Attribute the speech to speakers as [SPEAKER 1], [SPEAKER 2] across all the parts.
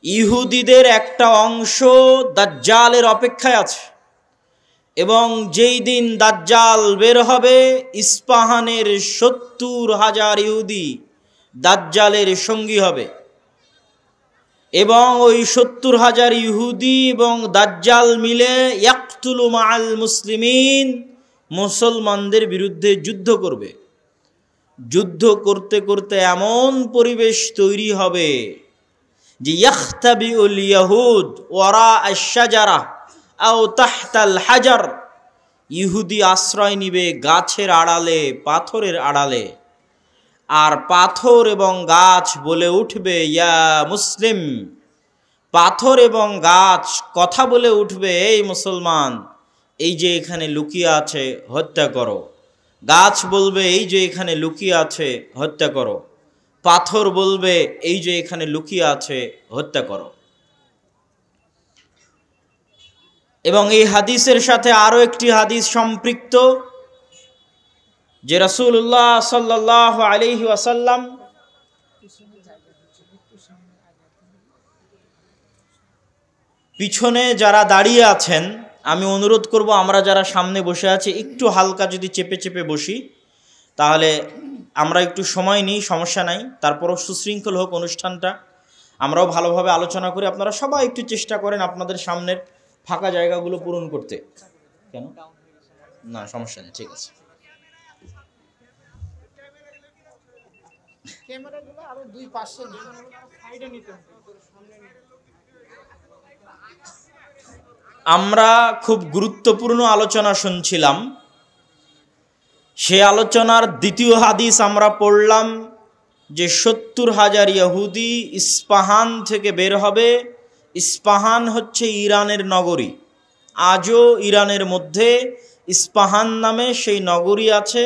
[SPEAKER 1] ইহুদিদের একটা অংশ দাজ্জালের অপেক্ষায় আছে, এবং যেই দিন দাজ্জাল বের হবে ইস্পাহানের ৭০,০০০ ইহুদি দাজ্জালের সঙ্গী হবে, এবং ওই ৭০,০০০ ইহুদি এবং দাজ্জাল মিলে ইয়াকতুলু মাআল মুসলিমিন, মুসলমানদের বিরুদ্ধে যুদ্ধ করবে। যুদ্ধ করতে করতে এমন পরিবেশ তৈরি হবে যে ইয়াখতাবিউল ইয়াহুদ ওয়ারা আশ-শাজারা আও তাহতাল হাজার, ইহুদি আশ্রয় নিবে গাছের আড়ালে, পাথরের আড়ালে, আর পাথর এবং গাছ বলে উঠবে ইয়া মুসলিম। পাথর এবং গাছ কথা বলে উঠবে, এই মুসলমান, এই যে এখানে লুকিয়ে আছে হত্যা করো। গাছ বলবে এই যে এখানে লুকিয়ে আছে হত্যা করো। পাথর বলবে এই যে এখানে লুকিয়ে আছে হত্যা করো। এবং এই হাদিসের সাথে আরো একটি হাদিস সম্পৃক্ত, যে রাসূলুল্লাহ সাল্লাল্লাহু আলাইহি ওয়াসাল্লাম পিছনে যারা দাঁড়িয়ে আছেন, আমি অনুরোধ করব আমরা যারা সামনে বসে আছি একটু হালকা যদি চেপে চেপে বসি, তাহলে আমরা একটু সময় নিই, সমস্যা নাই, তারপরও সুশৃঙ্খল হোক অনুষ্ঠানটা, আমরাও ভালোভাবে আলোচনা করি। আপনারা সবাই একটু চেষ্টা করেন আপনাদের সামনের ফাঁকা জায়গাগুলো পূরণ করতে। কেন না, সমস্যা নেই, ঠিক আছে। আমরা খুব গুরুত্বপূর্ণ আলোচনা শুনছিলাম, সে আলোচনার দ্বিতীয় হাদিস আমরা পড়লাম যে ৭০,০০০ ইহুদি ইস্পাহান থেকে বের হবে। ইস্পাহান হচ্ছে ইরানের নগরী, আজও ইরানের মধ্যে ইস্পাহান নামে সেই নগরী আছে।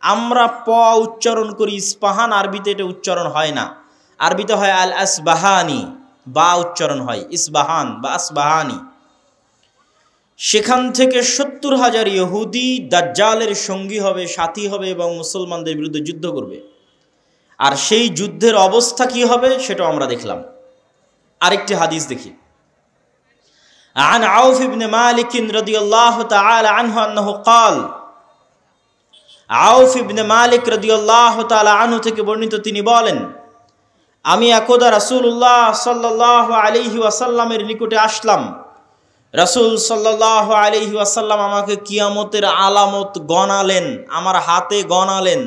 [SPEAKER 1] আমরা প উচ্চারণ করি ইস্পাহান, আরবিতে এটা উচ্চারণ হয় না, আরবিতে হয় আল আসবাহানি, বা উচ্চারণ হয় ইসবাহান বা আসবাহানি। সেখান থেকে ৭০,০০০ ইহুদি দাজ্জালের সঙ্গী হবে, সাথী হবে, এবং মুসলমানদের বিরুদ্ধে যুদ্ধ করবে। আর সেই যুদ্ধের অবস্থা কি হবে সেটাও আমরা দেখলাম। আরেকটি হাদিস দেখি। عن عوف بن مالك رضي الله تعالى عنه أنه قال, আউফ ইবনে মালিক রাদিয়াল্লাহু তাআলা আনহু থেকে বর্ণিত, তিনি বলেন, আমি একদা রাসূলুল্লাহ সাল্লাল্লাহু আলাইহি ওয়াসাল্লামের নিকটে আসলাম। রাসূল সাল্লাল্লাহু আলাইহি ওয়াসাল্লাম আমাকে কিয়ামতের আলামত গণালেন, আমার হাতে গণালেন।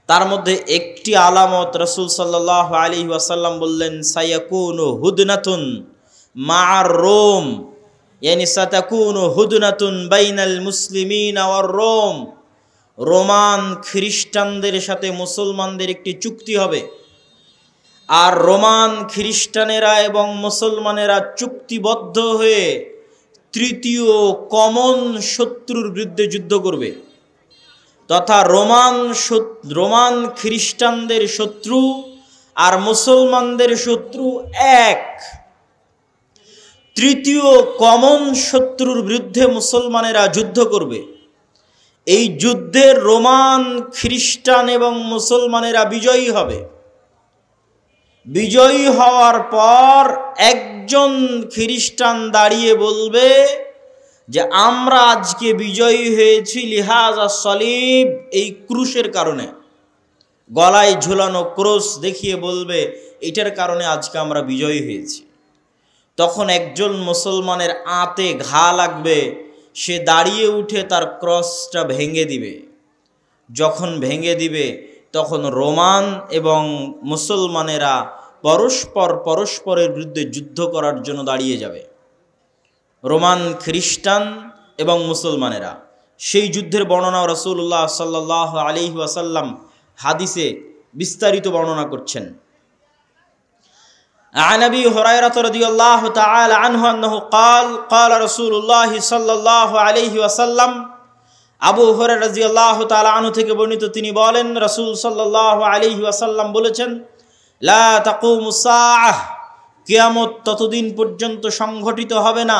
[SPEAKER 1] তার মধ্যে একটি আলামত রাসূল সাল্লাল্লাহু আলাইহি ওয়াসাল্লাম বললেন, সায়াকুনু হুদনাতুন মা'আর রোম, ইয়ানি সাতাকুনু হুদনাতুন বাইনাল মুসলিমিনা ওয়ার রোম। রোমান খ্রিস্টানদের সাথে মুসলমানদের একটি চুক্তি হবে, আর রোমান খ্রিস্টানেরা এবং মুসলমানেরা চুক্তিবদ্ধ হয়ে তৃতীয় কমন শত্রুর বিরুদ্ধে যুদ্ধ করবে, তথা রোমান খ্রিস্টানদের শত্রু আর মুসলমানদের শত্রু এক। তৃতীয় কমন শত্রুর বিরুদ্ধে মুসলমানেরা যুদ্ধ করবে। এই যুদ্ধে রোমান খ্রিস্টান এবং মুসলমানেরা বিজয়ী হবে। বিজয়ী হওয়ার পর একজন খ্রিস্টান দাঁড়িয়ে বলবে যে আমরা আজকে বিজয়ী হয়েছি লিহাজা সলিব, এই ক্রুশের কারণে, গলায় ঝুলানো ক্রুশ দেখিয়ে বলবে এটার কারণে আজকে আমরা বিজয়ী হয়েছি। তখন একজন মুসলমানের আঁতে ঘা লাগবে, সে দাঁড়িয়ে উঠে তার ক্রসটা ভেঙে দিবে। যখন ভেঙে দিবে তখন রোমান এবং মুসলমানেরা পরস্পরের বিরুদ্ধে যুদ্ধ করার জন্য দাঁড়িয়ে যাবে। রোমান খ্রিস্টান এবং মুসলমানেরা। সেই যুদ্ধের বর্ণনা রাসূলুল্লাহ সাল্লাল্লাহু আলাইহি ওয়াসাল্লাম হাদিসে বিস্তারিত বর্ণনা করছেন। عن أبي هريرة رضي الله تعالى عنه أنه قال قال رسول الله صلى الله عليه وسلم, আবু হুরায়রা রাদিয়াল্লাহু তাআলা আনহু থেকে বর্ণিত, তিনি বলেন রাসূল সাল্লাল্লাহু আলাইহি ওয়াসাল্লাম বলেছেন, লা তাকুমুস সাআহ, কিয়ামত ততদিন পর্যন্ত সংঘটিত হবে না,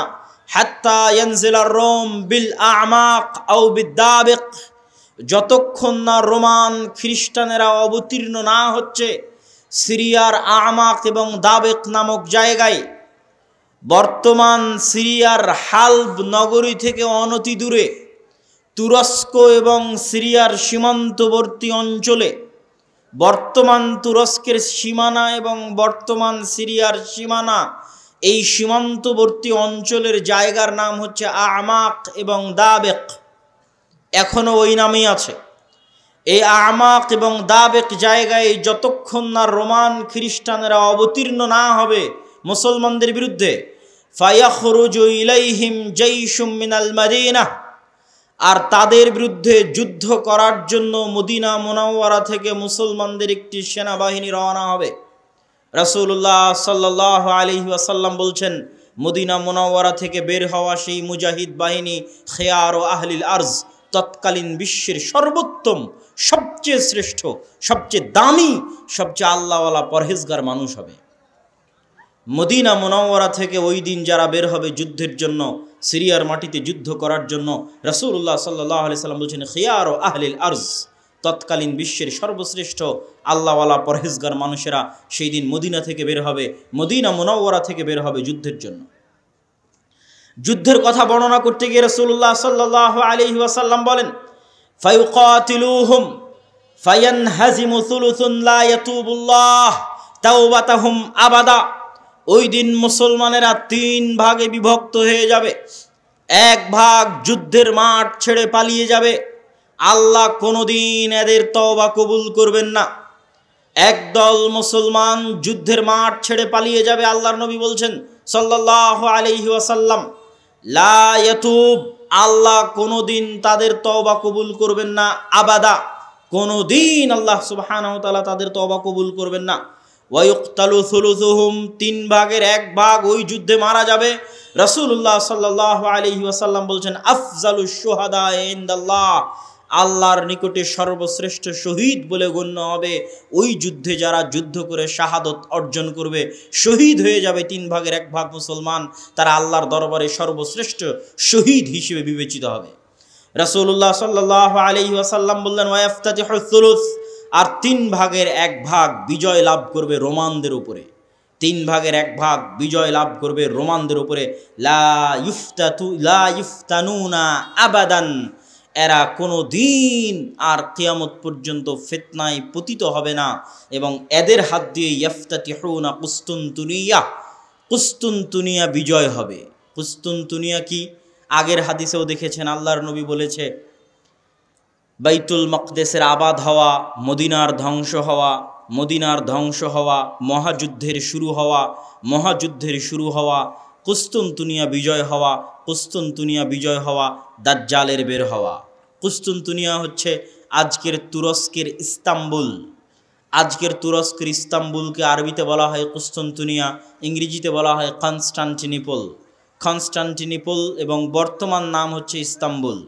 [SPEAKER 1] হাত্তা ইয়ানজিলার রোম বিল আ'মাক আও বিদ্দাবিক, যতক্ষণ না রোমান খ্রিস্টানেরা অবতীর্ণ না হচ্ছে সিরিয়ার আমাক এবং দাবেক নামক জায়গায়, বর্তমান সিরিয়ার হালব নগরী থেকে অনতি দূরে তুরস্ক এবং সিরিয়ার সীমান্তবর্তী অঞ্চলে, বর্তমান তুরস্কের সীমানা এবং বর্তমান সিরিয়ার সীমানা, এই সীমান্তবর্তী অঞ্চলের জায়গার নাম হচ্ছে আমাক এবং দাবেক, এখনও ওই নামেই আছে। এই আমাক এবং দাবেক জায়গায় যতক্ষণ না রোমান খ্রিস্টানেরা অবতীর্ণ না হবে মুসলমানদের বিরুদ্ধে, ফায়াখরুজু ইলাইহিম জাইশুম মিনাল মাদিনাহ, আর তাদের বিরুদ্ধে যুদ্ধ করার জন্য মদিনা মুনাওয়ারা থেকে মুসলমানদের একটি সেনাবাহিনী রওনা হবে। রাসূলুল্লাহ সাল্লাল্লাহু আলাইহি ওয়াসাল্লাম বলছেন, মদিনা মুনাওয়ারা থেকে বের হওয়া সেই মুজাহিদ বাহিনী খেয়ার ও আহলিল আরজ, তৎকালীন বিশ্বের সর্বোত্তম, সবচেয়ে শ্রেষ্ঠ, সবচেয়ে দামি, সবচেয়ে আল্লাহওয়ালা পরহেজগার মানুষ হবে। মদিনা মুনাওয়ারা থেকে ওই দিন যারা বের হবে যুদ্ধের জন্য, সিরিয়ার মাটিতে যুদ্ধ করার জন্য, রাসূলুল্লাহ সাল্লাল্লাহু আলাইহি সাল্লাম বলছেন খিয়ার ও আহলিল আরজ, তৎকালীন বিশ্বের সর্বশ্রেষ্ঠ আল্লাহওয়ালা পরহেজগার মানুষেরা সেই দিন মদিনা থেকে বের হবে, মদিনা মুনাওয়ারা থেকে বের হবে যুদ্ধের জন্য। যুদ্ধের কথা বর্ণনা করতে গিয়ে রাসূলুল্লাহ সাল্লাল্লাহু আলাইহি ওয়াসাল্লাম বলেন, ফায়ুকাতিলুহুম ফায়ানহাজিমু সুলুসুন লা ইয়াতুবুল্লাহ তাওবাতাহুম আবাদা। ওই দিন মুসলমানেরা 3 ভাগে বিভক্ত হয়ে যাবে। এক ভাগ যুদ্ধের মাঠ ছেড়ে পালিয়ে যাবে, আল্লাহ কোনোদিন এদের তওবা কবুল করবেন না। একদল মুসলমান যুদ্ধের মাঠ ছেড়ে পালিয়ে যাবে, আল্লাহর নবী বলছেন সাল্লাল্লাহু আলাইহি ওয়াসাল্লাম, লা ইয়াতুব, আল্লাহ কোনোদিন তাদের তওবা কবুল করবেন না, আবাদা, কোনোদিন আল্লাহ সুবহানাহু ওয়া তাআলা তাদের তওবা কবুল করবেন না। ওয়ায়ুকতালু সুলুসুহুম, 3 ভাগের 1 ভাগ ওই যুদ্ধে মারা যাবে। রাসূলুল্লাহ সাল্লাল্লাহু আলাইহি ওয়াসাল্লাম বলছেন, আফজালুশ শুহাদা ইনদাল্লাহ, আল্লাহর নিকটে সর্বশ্রেষ্ঠ শহীদ বলে গণ্য হবে ওই যুদ্ধে যারা যুদ্ধ করে শাহাদত অর্জন করবে, শহীদ হয়ে যাবে 3 ভাগের 1 ভাগ মুসলমান, তারা আল্লাহর দরবারে সর্বশ্রেষ্ঠ শহীদ হিসেবে বিবেচিত হবে। রাসূলুল্লাহ সাল্লাল্লাহু আলাইহি ওয়াসাল্লাম বললেন, ওয়াইফতাতিহুস সুলুস, আর 3 ভাগের 1 ভাগ বিজয় লাভ করবে রোমানদের উপরে, 3 ভাগের 1 ভাগ বিজয় লাভ করবে রোমানদের উপরে। লা ইফতানুনা আবাদান, এরা কোনো দিন আর কিয়ামত পর্যন্ত ফিতনায় পতিত হবে না, এবং এদের হাত দিয়ে ইফতাতিহুনা কুস্তুনতুনিয়া, কুস্তুনতুনিয়া বিজয় হবে। কুস্তুনতুনিয়া কি? আগের হাদিসেও দেখেছেন আল্লাহর নবী বলেছে, বাইতুল মাকদেসের আবাদ হওয়া, মদিনার ধ্বংস হওয়া, মদিনার ধ্বংস হওয়া, মহাযুদ্ধের শুরু হওয়া, মহাযুদ্ধের শুরু হওয়া, কুস্তুনতুনিয়া বিজয় হওয়া, কুস্তুনতুনিয়া বিজয় হওয়া, দাজ্জালের বের হওয়া। কুস্তুনতুনিয়া হচ্ছে আজকের তুরস্কের ইস্তাম্বুল। আজকের তুরস্কের ইস্তাম্বুলকে আরবিতে বলা হয় কুস্তুনতুনিয়া, ইংরেজিতে বলা হয় কনস্টান্টিনিপল। কনস্টান্টিনিপল এবং বর্তমান নাম হচ্ছে ইস্তাম্বুল।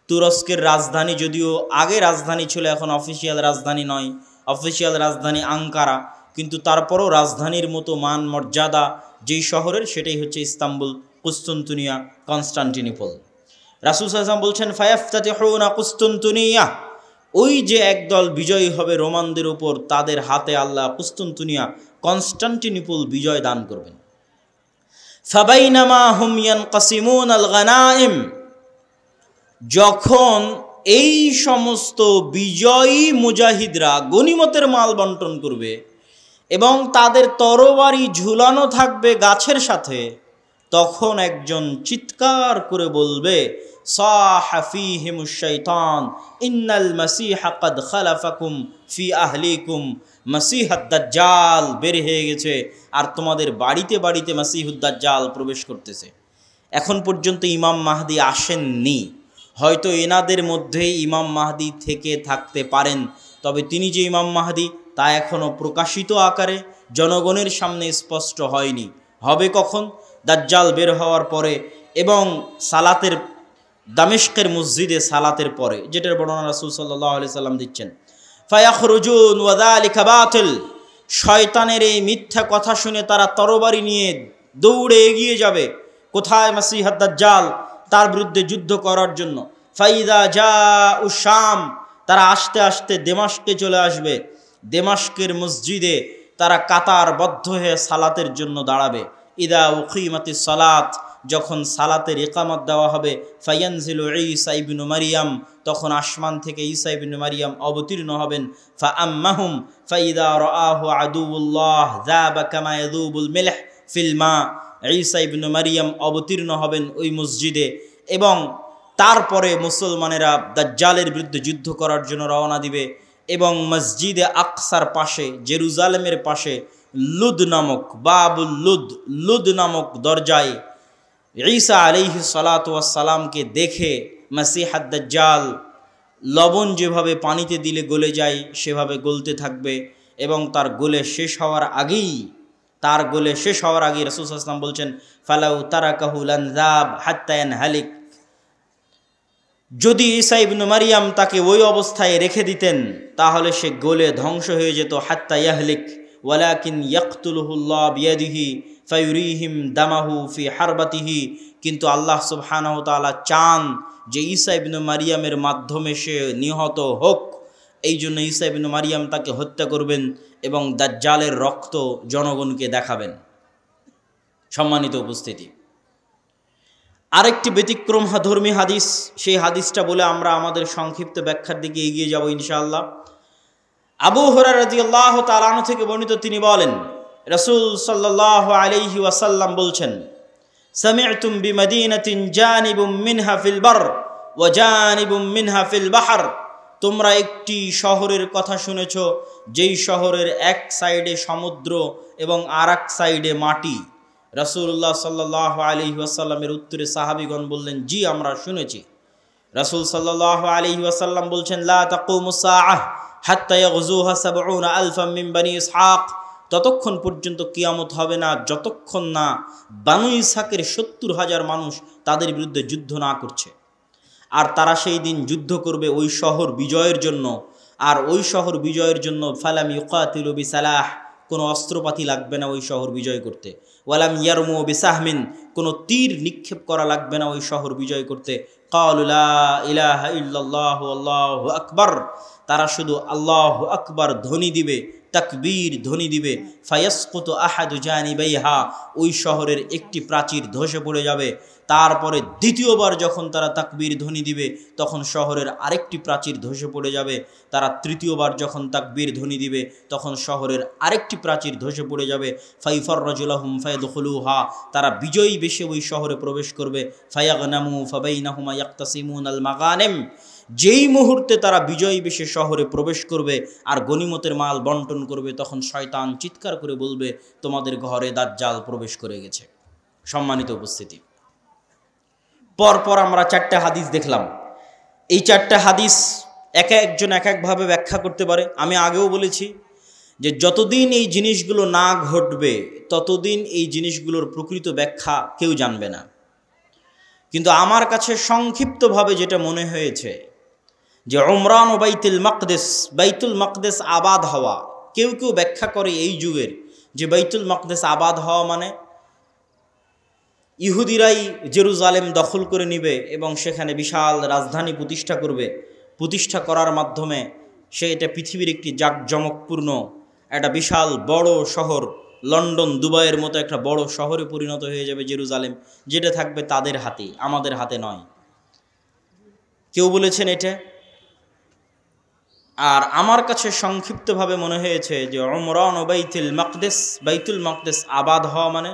[SPEAKER 1] তুরস্কের রাজধানী, যদিও আগে রাজধানী ছিল, এখন অফিসিয়াল রাজধানী নয়, অফিসিয়াল রাজধানী আঙ্কারা, কিন্তু তারপরও রাজধানীর মতো মান মর্যাদা যেই শহরের, সেটাই হচ্ছে ইস্তাম্বুল, কুস্তুনতুনিয়া, কনস্টান্টিনিপল। রাসূল সাল্লাল্লাহু আলাইহি ওয়াসাল্লাম বলছেন, ফায়াফতাতিহুনা কুস্তুনতুনিয়া, ওই যে একদল বিজয়ী হবে রোমানদের উপর, তাদের হাতে আল্লাহ কুস্তুনতুনিয়া, কনস্টান্টিনিপল বিজয় দান করবেন। ফাবাইনামা হুম ইয়ানকাসিমুনাল গানাইম, যখন এই সমস্ত বিজয়ী মুজাহিদরা গনিমতের মাল বন্টন করবে এবং তাদের তরবারি ঝুলানো থাকবে গাছের সাথে, তখন একজন চিৎকার করে বলবে, সাহা ফীহিমুশ শাইতান ইন্নাল মাসীহা ক্বাদ খালাফাকুম ফি আহলিকুম, মাসীহুদ দাজ্জাল বের হয়ে গেছে আর তোমাদের বাড়িতে বাড়িতে মাসীহুদ দাজ্জাল প্রবেশ করতেছে। এখন পর্যন্ত ইমাম মাহদি আসেননি, হয়তো এনাদের মধ্যেই ইমাম মাহদি থেকে থাকতে পারেন, তবে তিনি যে ইমাম মাহদি তা এখনও প্রকাশিত আকারে জনগণের সামনে স্পষ্ট হয়নি। হবে কখন? দাজ্জাল বের হওয়ার পরে এবং সালাতের, দামেস্কের মসজিদে সালাতের পরে, যেটার বর্ণনা রাসূল সাল্লাল্লাহু আলাইহি সাল্লাম দিচ্ছেন। ফায়াখরুজুন ওয়া যালিকা বাতিল, শয়তানের এই মিথ্যা কথা শুনে তারা তরবারি নিয়ে দৌড়ে এগিয়ে যাবে কোথায়? মাসীহুদ দাজ্জাল, তার বিরুদ্ধে যুদ্ধ করার জন্য। ফাইদা জাউ শাম, তারা আস্তে আস্তে দেমাস্কে চলে আসবে। দেমাস্কের মসজিদে তারা কাতারবদ্ধ হয়ে সালাতের জন্য দাঁড়াবে। ইদা উকিমাতিস সালাত, যখন সালাতের ইকামত দেওয়া হবে, ফায়ানজিলু ঈসা ইবনু মারিয়াম, তখন আসমান থেকে ঈসা ইবনু মারিয়াম অবতীর্ণ হবেন। ফাআম্মাহুম ফাইদা রাআহু আদুউল্লাহ যাবা কামা ইয়াযুবুল মিলহ ফিল মা, ঈসা ইবনু মারিয়াম অবতীর্ণ হবেন ওই মসজিদে, এবং তারপরে মুসলমানেরা দাজ্জালের বিরুদ্ধে যুদ্ধ করার জন্য রওনা দিবে। এবং মসজিদে আকসার পাশে, জেরুজালেমের পাশে লুদ নামক, বাবুল লুদ, লুদ নামক দরজায় ঈসা আলাইহিস সালাতু ওয়াস সালামকে দেখে মাসিহাদ দাজ্জাল লবণ যেভাবে পানিতে দিলে গলে যায় সেভাবে গলতে থাকবে, এবং তার গলে শেষ হওয়ার আগেই রাসূল সাল্লাল্লাহু আলাইহি ওয়াসাল্লাম বলছেন, ফালাউ তারাকাহু লানযাব হাত্তা ইয়ানহালিক, যদি ঈসা ইবনু মারিয়াম তাকে ওই অবস্থায় রেখে দিতেন তাহলে সে গলে ধ্বংস হয়ে যেত, হাত্তা ইয়াহলিক, ওয়ালাকিন ইয়াকতুলুহুল্লাহ বিয়াদিহি ফায়ুরিহিম দামাহু ফি হারবাতিহি, কিন্তু আল্লাহ সুবহানাহু ওয়া তাআলা চান যে ঈসা ইবনু মারিয়ামের মাধ্যমে সে নিহত হোক, এই জন্য ঈসা ইবনু মারিয়াম তাকে হত্যা করবেন এবং দাজ্জালের রক্ত জনগণকে দেখাবেন। সম্মানিত উপস্থিতি, আরেকটি ব্যতিক্রম ধর্মী হাদিস, সেই হাদিসটা বলে আমরা আমাদের সংক্ষিপ্ত ব্যাখ্যার দিকে এগিয়ে যাব ইনশাআল্লাহ। আবু হুরায়রা রাদিয়াল্লাহু তাআলা আনহু থেকে বর্ণিত, তিনি বলেন রাসূল সাল্লাল্লাহু আলাইহি ওয়াসাল্লাম বলছেন, সামি'তুম বিমাদিনাতিন জানিবুম মিনহা ফিল বার ওয়া জানিবুম মিনহা ফিল বাহর, তোমরা একটি শহরের কথা শুনেছ যেই শহরের এক সাইডে সমুদ্র এবং আর এক সাইডে মাটি। রাসূলুল্লাহ সাল্লাল্লাহু আলাইহি ওয়াসাল্লামের উত্তরে সাহাবীগণ বললেন, জি আমরা শুনেছি। রাসূল সাল্লাল্লাহু আলাইহি ওয়াসাল্লাম বলছেন, লা তাকুমুস সাআহ হাত্তা ইয়াগযুহা ৭০,০০০ মিন বনি ইসহাক, ততক্ষণ পর্যন্ত কিয়ামত হবে না যতক্ষণ না বানু ইসহাকের ৭০,০০০ মানুষ তাদের বিরুদ্ধে যুদ্ধ না করছে। আর তারা সেই দিন যুদ্ধ করবে ওই শহর বিজয়ের জন্য, আর ওই শহর বিজয়ের জন্য ফালাম ইউকাতিলু বিসালাহ, কোনো অস্ত্রপাতি লাগবে না ওই শহর বিজয় করতে, ওয়ালাম ইয়ারমু বিসাহমিন, কোনো তীর নিক্ষেপ করা লাগবে না ওই শহর বিজয় করতে। ক্বালু লা ইলাহা ইল্লাল্লাহু আল্লাহু আকবার, তারা শুধু আল্লাহু আকবার ধ্বনি দিবে, তাকবীর ধ্বনি দিবে। ফায়াসকুতু আহাদু জানিবাইহা, ওই শহরের একটি প্রাচীর ধসে পড়ে যাবে। তারপরে দ্বিতীয়বার যখন তারা তাকবীর ধ্বনি দিবে তখন শহরের আরেকটি প্রাচীর ধসে পড়ে যাবে। তারা তৃতীয়বার যখন তাকবীর ধ্বনি দিবে তখন শহরের আরেকটি প্রাচীর ধসে পড়ে যাবে। ফাইফাররাজু লাহুম ফায়াদখুলুহা, তারা বিজয়ী বেশে ওই শহরে প্রবেশ করবে। ফায়াগনামু ফাবাইনাহুমা ইয়াকতাসিমুনাল মাগানিম, যেই মুহূর্তে তারা বিজয়ী বেশে শহরে প্রবেশ করবে আর গনিমতের মাল বন্টন করবে, তখন শয়তান চিৎকার করে বলবে, তোমাদের ঘরে দাজ্জাল প্রবেশ করে গেছে। সম্মানিত উপস্থিতি, পরপর আমরা 4টা হাদিস দেখলাম। এই 4টা হাদিস এক একজন এক একভাবে ব্যাখ্যা করতে পারে। আমি আগেও বলেছি যে যতদিন এই জিনিসগুলো না ঘটবে ততদিন এই জিনিসগুলোর প্রকৃত ব্যাখ্যা কেউ জানবে না। কিন্তু আমার কাছে সংক্ষিপ্তভাবে যেটা মনে হয়েছে যে উমরান ও বাইতুল মাকদেস আবাদ হওয়া, কেউ কেউ ব্যাখ্যা করে এই যুগের যে বাইতুল মাকদেস আবাদ হওয়া মানে ইহুদিরাই জেরুজালেম দখল করে নিবে এবং সেখানে বিশাল রাজধানী প্রতিষ্ঠা করবে। প্রতিষ্ঠা করার মাধ্যমে সে এটা পৃথিবীর একটি জাঁকজমকপূর্ণ একটা বিশাল বড় শহর, লন্ডন দুবাইয়ের মতো একটা বড় শহরে পরিণত হয়ে যাবে জেরুজালেম, যেটা থাকবে তাদের হাতে, আমাদের হাতে নয়। কেউ বলেছেন এটা। আর আমার কাছে সংক্ষিপ্তভাবে মনে হয়েছে যে উমরান ও বাইতুল মাকদেস আবাদ হওয়া মানে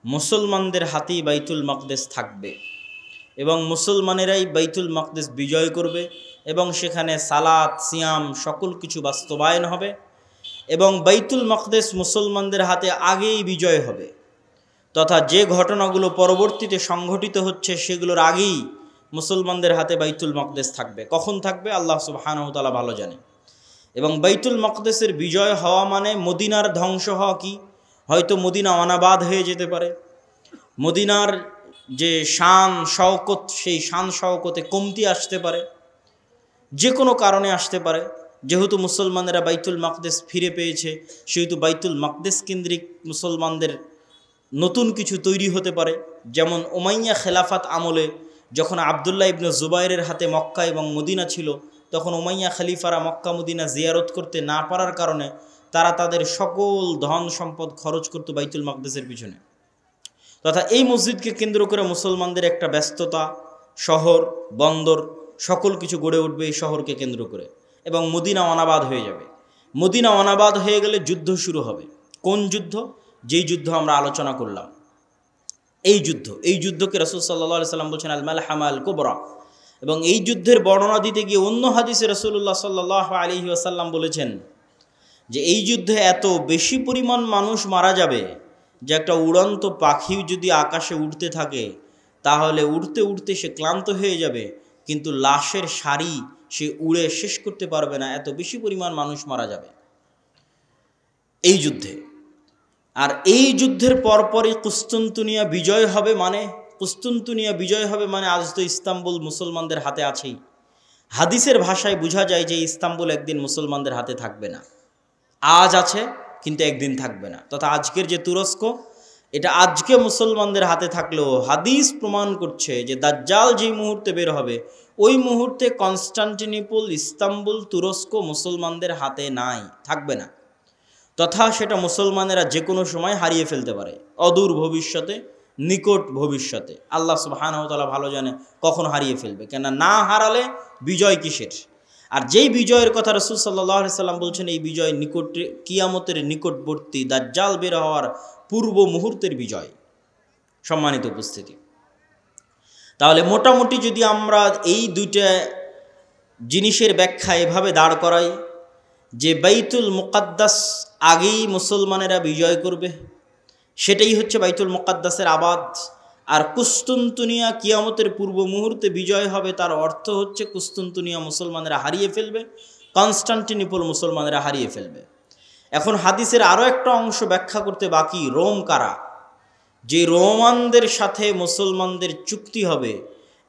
[SPEAKER 1] মুসলমানদের হাতেই বাইতুল মাকদেস থাকবে এবং মুসলমানেরাই বাইতুল মাকদেস বিজয় করবে এবং সেখানে সালাত সিয়াম সকল কিছু বাস্তবায়ন হবে এবং বাইতুল মাকদেস মুসলমানদের হাতে আগেই বিজয় হবে, তথা যে ঘটনাগুলো পরবর্তীতে সংঘটিত হচ্ছে সেগুলোর আগেই মুসলমানদের হাতে বাইতুল মাকদেস থাকবে। কখন থাকবে আল্লাহ সুবহানাহু ওয়া তাআলা ভালো জানে। এবং বাইতুল মাকদেসের বিজয় হওয়া মানে মদিনার ধ্বংস হওয়া কি? হয়তো মদিনা অনাবাদ হয়ে যেতে পারে, মদিনার যে শান শওকত সেই শান শওকতে কমতি আসতে পারে, যে কোনো কারণে আসতে পারে। যেহেতু মুসলমানেরা বাইতুল মাকদেস ফিরে পেয়েছে সেহেতু বাইতুল মাকদেস কেন্দ্রিক মুসলমানদের নতুন কিছু তৈরি হতে পারে। যেমন উমাইয়া খেলাফাত আমলে যখন আবদুল্লাহ ইবনে জুবাইরের হাতে মক্কা এবং মদিনা ছিল, তখন উমাইয়া খলিফারা মক্কা মদিনা জিয়ারত করতে না পারার কারণে তারা তাদের সকল ধন সম্পদ খরচ করত বাইতুল মাকদেসের পিছনে। তথা এই মসজিদকে কেন্দ্র করে মুসলমানদের একটা ব্যস্ততা, শহর বন্দর সকল কিছু গড়ে উঠবে এই শহরকে কেন্দ্র করে, এবং মদিনা অনাবাদ হয়ে যাবে। মদিনা অনাবাদ হয়ে গেলে যুদ্ধ শুরু হবে। কোন যুদ্ধ? যেই যুদ্ধ আমরা আলোচনা করলাম, এই যুদ্ধকে রাসূল সাল্লাল্লাহু আলাইহি সাল্লাম বলছেন আল মালহামা আল কুবরা। এবং এই যুদ্ধের বর্ণনা দিতে গিয়ে অন্য হাদিসে রাসূলুল্লাহ সাল্লাল্লাহু আলাইহি ওয়াসাল্লাম বলেছেন যে এই যুদ্ধে এত বেশি পরিমাণ মানুষ মারা যাবে যে একটা উড়ন্ত পাখি যদি আকাশে উড়তে থাকে তাহলে উড়তে উড়তে সে ক্লান্ত হয়ে যাবে, কিন্তু লাশের সারি সে উড়ে শেষ করতে পারবে না, এত বেশি পরিমাণ মানুষ মারা যাবে এই যুদ্ধে। আর এই যুদ্ধের পরপরই কুস্তুনতুনিয়া বিজয় হবে, মানে আজ তো ইস্তাম্বুল মুসলমানদের হাতে আছেই। হাদিসের ভাষায় বোঝা যায় যে ইস্তাম্বুল একদিন মুসলমানদের হাতে থাকবে না। আজ আছে কিন্তু একদিন থাকবে না। তথা আজকের যে তুরস্ক, এটা আজকে মুসলমানদের হাতে থাকলেও হাদিস প্রমাণ করছে যে দাজ্জাল যেই মুহূর্তে বের হবে ওই মুহূর্তে কনস্টান্টিনোপল, ইস্তাম্বুল, তুরস্ক মুসলমানদের হাতে নাই, থাকবে না। তথা সেটা মুসলমানেরা যে কোনো সময় হারিয়ে ফেলতে পারে, অদূর ভবিষ্যতে, নিকট ভবিষ্যতে। আল্লাহ সুবহানাহু ওয়া তাআলা ভালো জানে কখন হারিয়ে ফেলবে, কেন না হারালে বিজয় কিসের? আর যেই বিজয়ের কথা রাসূল সাল্লাল্লাহু আলাইহি সাল্লাম বলছেন এই বিজয় নিকটে, কিয়ামতের নিকটবর্তী, দাজ্জাল বের হওয়ার পূর্ব মুহূর্তের বিজয়। সম্মানিত উপস্থিতি, তাহলে মোটামুটি যদি আমরা এই দুইটা জিনিসের ব্যাখ্যা এভাবে দাঁড় করাই যে বাইতুল মুকাদ্দাস আগেই মুসলমানেরা বিজয় করবে, সেটাই হচ্ছে বাইতুল মুকাদ্দাসের আবাদ। আর কুস্তুনতুনিয়া কিয়ামতের পূর্ব মুহূর্তে বিজয় হবে, তার অর্থ হচ্ছে কুস্তুনতুনিয়া মুসলমানেরা হারিয়ে ফেলবে, কনস্টান্টিনোপল মুসলমানেরা হারিয়ে ফেলবে। এখন হাদিসের আরও একটা অংশ ব্যাখ্যা করতে বাকি, রোম কারা? যে রোমানদের সাথে মুসলমানদের চুক্তি হবে